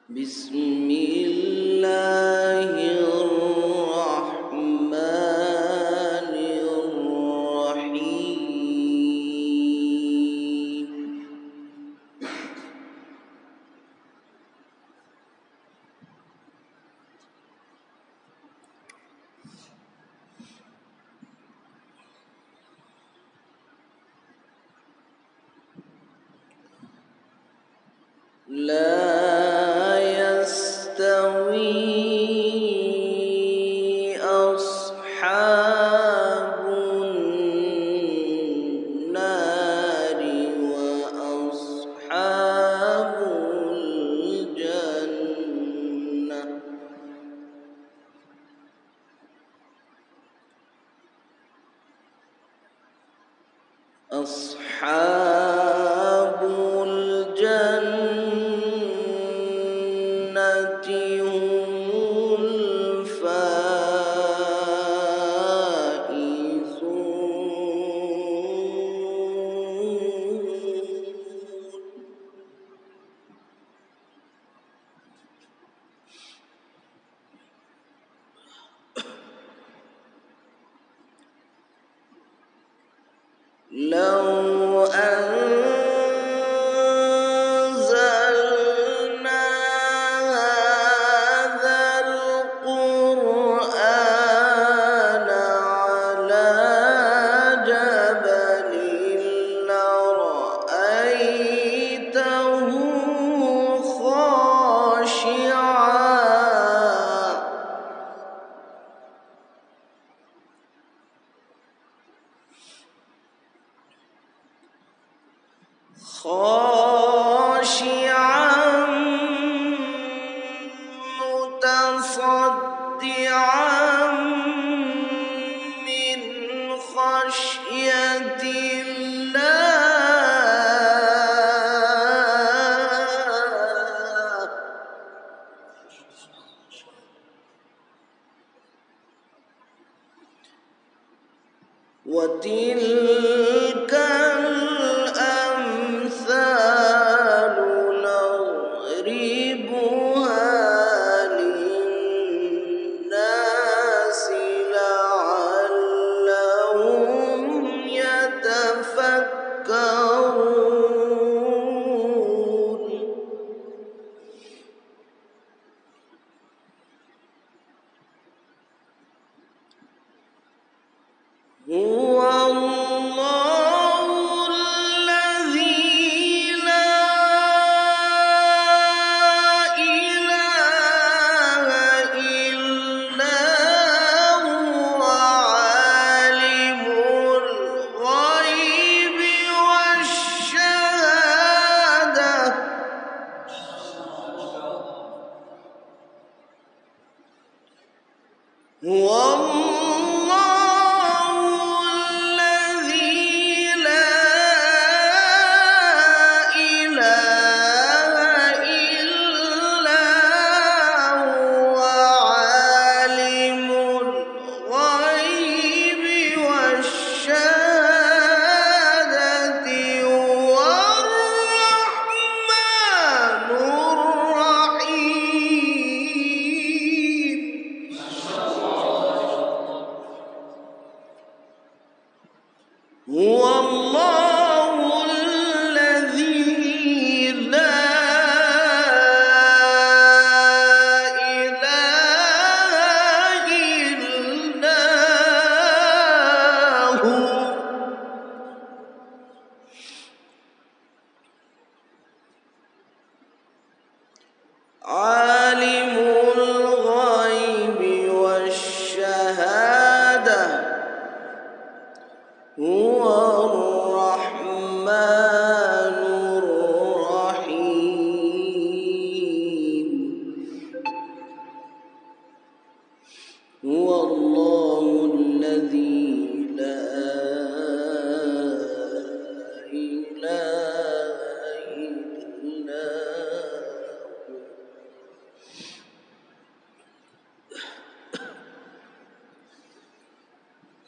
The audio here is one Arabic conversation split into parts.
بسم الله الرحمن الرحيم. لا يستوي أصحاب النار وأصحاب الجنة. أصحاب الجنة هم لو أنزلنا هذا القرآن على جبل لرأيته خاشعا متصدعا من خشية الله. وتلك الأمثال نضربها للناس لعلهم يتفكرون. هو الله الذي لا إله إلا هو عالم الغيب والشهادة. هو هو الله الذي لا إله إلا هو عالم الغيب والشهادة. هو الرحمن الرحيم. هو الله الذي لا إله إلا هو.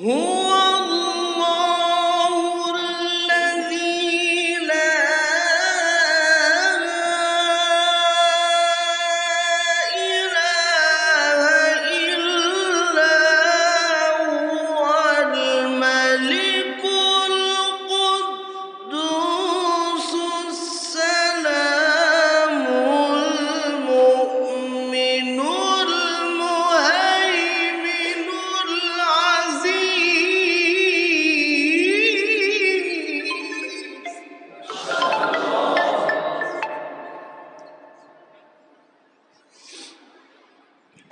هو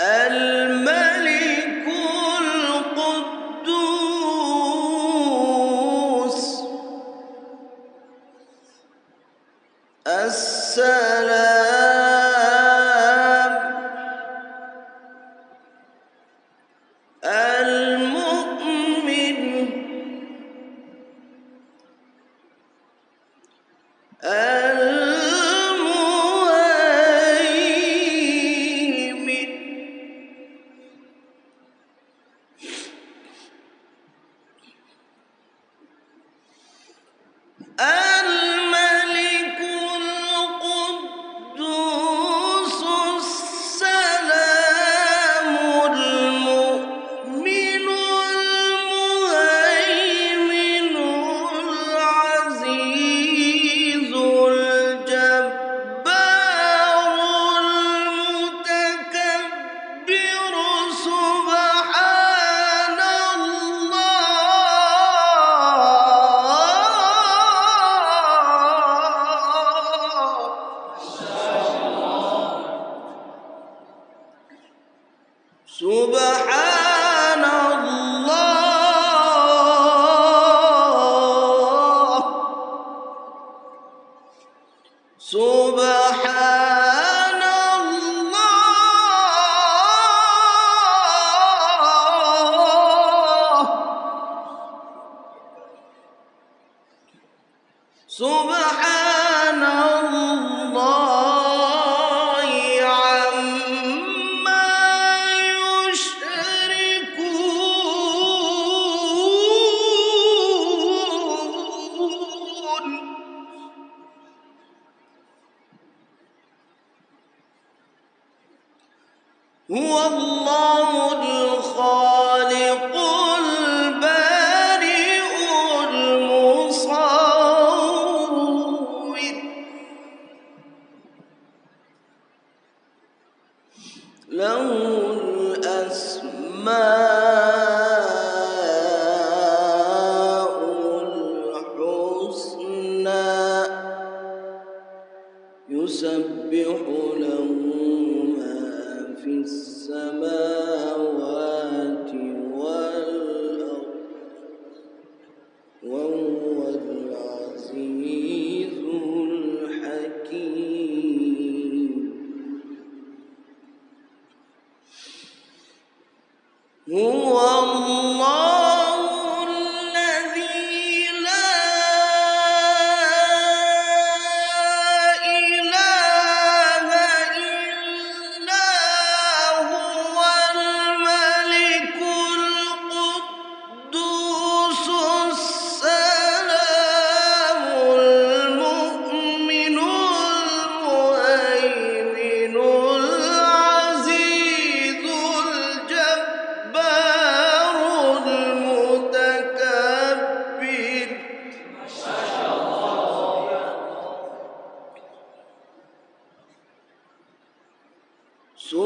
الملك القدوس السلام المؤمن المهيمن الملك القدوس السلام المؤمن المهيمن العزيز الجبار المتكبر سبحان سبحان الله سبحان الله سبحان الله عما يشركون هو الله الخالق البارئ المصور له الأسماء الحسنى يسبح له ما في السماوات والأرض وهو العزيز الحكيم هو الله الذي لا إله إلا هو الملك القدوس السلام المؤمن المهيمن العزيز الجبار المتكبر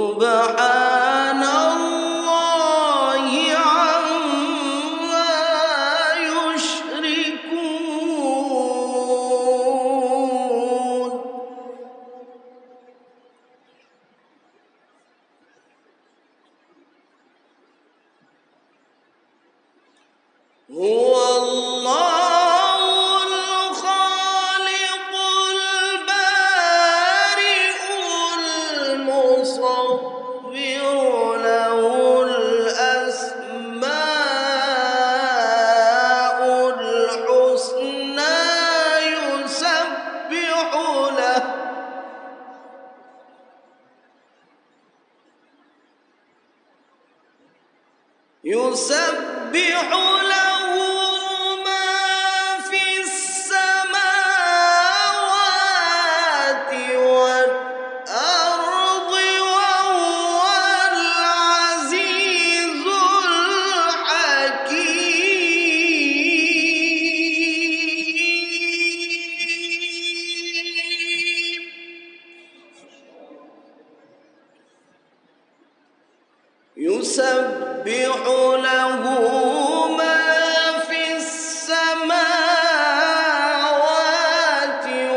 سبحان الله عما يشركون هو الله الخالق البارئ المصور له الأسماء الحسنى يسبح له ما في السماوات والأرض وهو العزيز الحكيم يسبح له ما في السماوات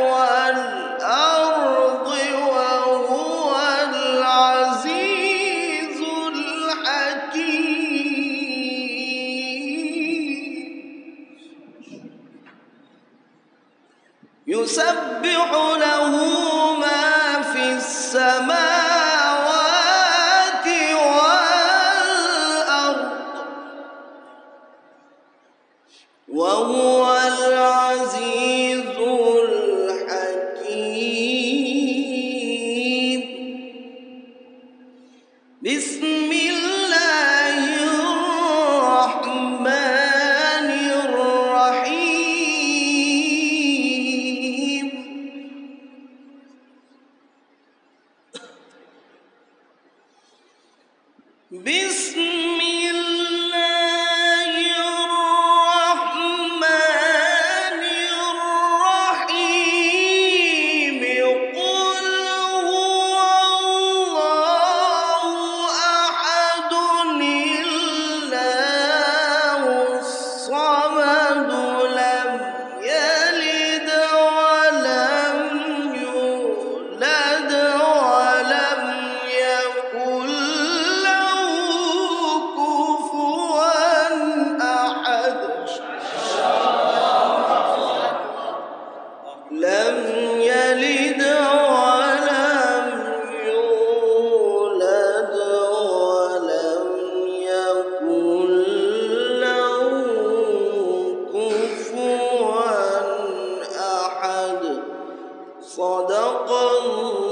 والأرض وهو العزيز بسم الله الرحمن الرحيم بسم الله الرحمن الرحيم قل هو الله أحد الله الصمد لم يلد ولم يولد ولم يكن له كفوا أحد لم يلد ولم يولد ولم يكن له كفوا أحد صدق الله